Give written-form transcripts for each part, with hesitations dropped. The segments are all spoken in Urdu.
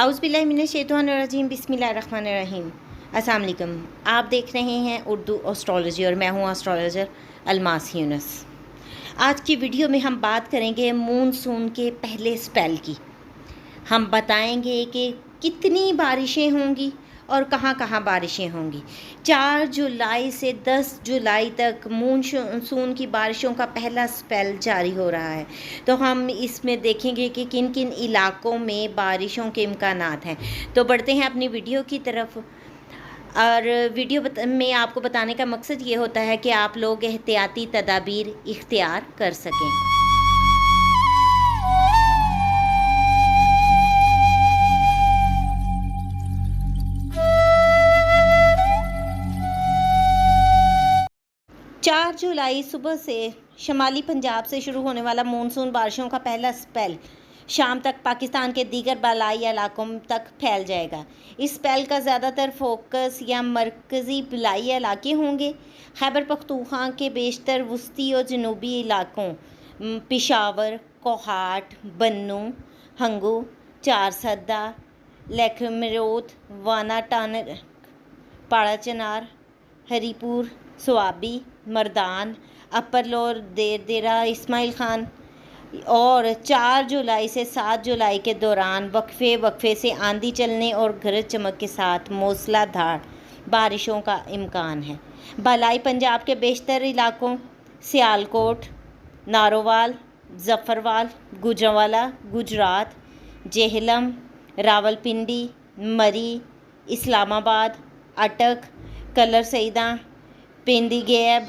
اعوذ باللہ من الشیطان الرجیم، بسم اللہ الرحمن الرحیم۔ السلام علیکم، آپ دیکھ رہے ہیں اردو اسٹرالوجی اور میں ہوں اسٹرالوجر الماس یونس۔ آج کی ویڈیو میں ہم بات کریں گے مونسون کے پہلے سپیل کی۔ ہم بتائیں گے کہ کتنی بارشیں ہوں گی اور کہاں کہاں بارشیں ہوں گی۔ 4 جولائی سے 10 جولائی تک مونسون کی بارشوں کا پہلا سپیل جاری ہو رہا ہے، تو ہم اس میں دیکھیں گے کہ کن کن علاقوں میں بارشوں کے امکانات ہیں۔ تو بڑھتے ہیں اپنی ویڈیو کی طرف، اور ویڈیو میں آپ کو بتانے کا مقصد یہ ہوتا ہے کہ آپ لوگ احتیاطی تدابیر اختیار کر سکیں۔ 4 جولائی صبح سے شمالی پنجاب سے شروع ہونے والا مونسون بارشوں کا پہلا سپیل شام تک پاکستان کے دیگر بالائی علاقوں تک پھیل جائے گا۔ اس سپیل کا زیادہ تر فوکس یا مرکزی بالائی علاقے ہوں گے۔ خیبر پختونخوا کے بیشتر وسطی اور جنوبی علاقوں پشاور، کوہاٹ، بنوں، ہنگو، چارسدہ، لیکھمروت، وانا ٹانک، پاڑا چنار، ہری پور، سوابی، مردان، اپر لور دیرہ اسماعیل خان، اور 4 جولائی سے 7 جولائی کے دوران وقفے سے آندھی چلنے اور گرج چمک کے ساتھ موسلا دھار بارشوں کا امکان ہے۔ بالائی پنجاب کے بیشتر علاقوں سیالکوٹ، نارووال، ظفروال، گوجرانوالہ، گجرات، جہلم، راولپنڈی، مری، اسلام آباد، اٹک، کلر سیداں، پنڈی گیب،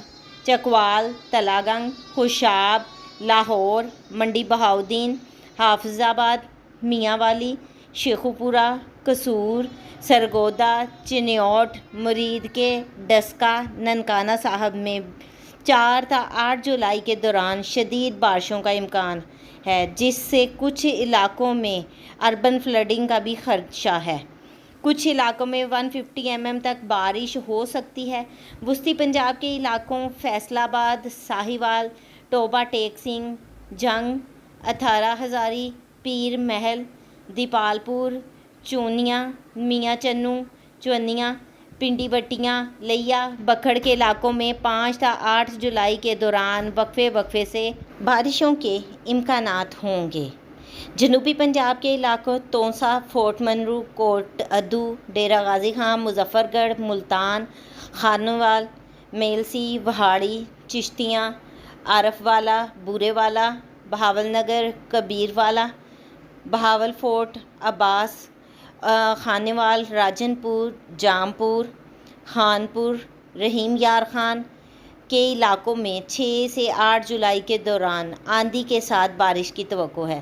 چکوال، تلا گنگ، خوشاب، لاہور، منڈی بہاؤدین، حافظ آباد، میاں والی، شیخوپورہ، قصور، سرگودا، چنیوٹ، مرید کے، ڈسکہ، ننکانہ صاحب میں 4 تا 8 جولائی کے دوران شدید بارشوں کا امکان ہے، جس سے کچھ علاقوں میں اربن فلڈنگ کا بھی خدشہ ہے۔ کچھ علاقوں میں 150 mm تک بارش ہو سکتی ہے۔ وسطی پنجاب کے علاقوں فیصل آباد، ساہیوال، ٹوبہ ٹیک سنگھ، جنگ، اتھارہ ہزاری، پیر محل، دیپال پور، چونیاں، میاں چنو، چونیاں، پنڈی بٹیاں، لیا، بکھڑ کے علاقوں میں 5 تا 8 جولائی کے دوران وقفے سے بارشوں کے امکانات ہوں گے۔ جنوبی پنجاب کے علاقوں تونسا، فورٹ منرو، کوٹ ادو، ڈیرہ غازی خان، مظفر گڑھ، ملتان، خانوال، میلسی، وہاڑی، چشتیاں، عارف والا، بورے والا، بہاول نگر، کبیر والا، بہاول فورٹ، عباس، خانیوال، راجن پور، جام پور، خان پور، رحیم یار خان کے علاقوں میں 6 سے 8 جولائی کے دوران آندھی کے ساتھ بارش کی توقع ہے۔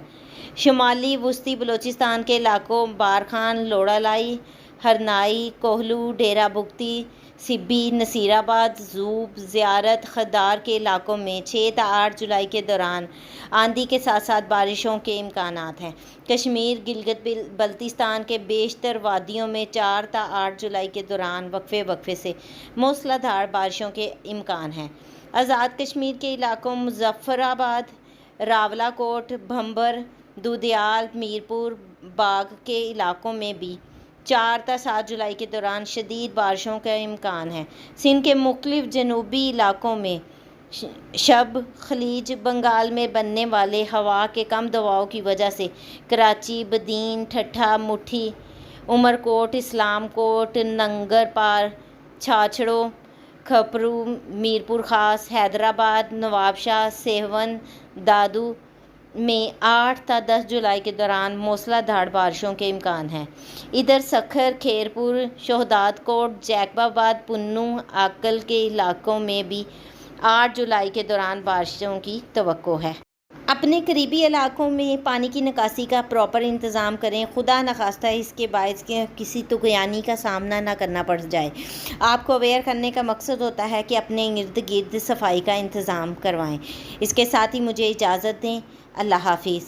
شمالی وسطی بلوچستان کے علاقوں بارخان، لوڑالائی، ہرنائی، کوہلو، ڈیرہ بگٹی، سبی، نصیر آباد، زوب، زیارت، خدار کے علاقوں میں 6 تا 8 جولائی کے دوران آندھی کے ساتھ ساتھ بارشوں کے امکانات ہیں۔ کشمیر، گلگت بلتستان کے بیشتر وادیوں میں 4 تا 8 جولائی کے دوران وقفے سے موسلا دھار بارشوں کے امکان ہیں۔ آزاد کشمیر کے علاقوں مظفر آباد، راولا کوٹ، بھمبر، دودھیال، میرپور، باغ کے علاقوں میں بھی 4 تا 7 جولائی کے دوران شدید بارشوں کا امکان ہے۔ سندھ کے مختلف جنوبی علاقوں میں شب خلیج بنگال میں بننے والے ہوا کے کم دباؤ کی وجہ سے کراچی، بدین، ٹھٹھہ، مٹھی، عمرکوٹ، اسلام کوٹ، ننگر پار، چھاچڑوں، کھپرو، میرپور خاص، حیدرآباد، نواب شاہ، سیہون، دادو میں 8 تا 10 جولائی کے دوران موسلا دھار بارشوں کے امکان ہیں۔ ادھر سکھر، کھیرپور، شہداد کوٹ، جیکب آباد، پنو، آکل کے علاقوں میں بھی 8 جولائی کے دوران بارشوں کی توقع ہے۔ اپنے قریبی علاقوں میں پانی کی نکاسی کا پراپر انتظام کریں، خدا نخواستہ اس کے باعث کسی طغیانی کا سامنا نہ کرنا پڑ جائے۔ آپ کو اویئر کرنے کا مقصد ہوتا ہے کہ اپنے ارد گرد صفائی کا انتظام کروائیں۔ اس کے ساتھ ہی مجھے اجازت دیں۔ اللہ حافظ۔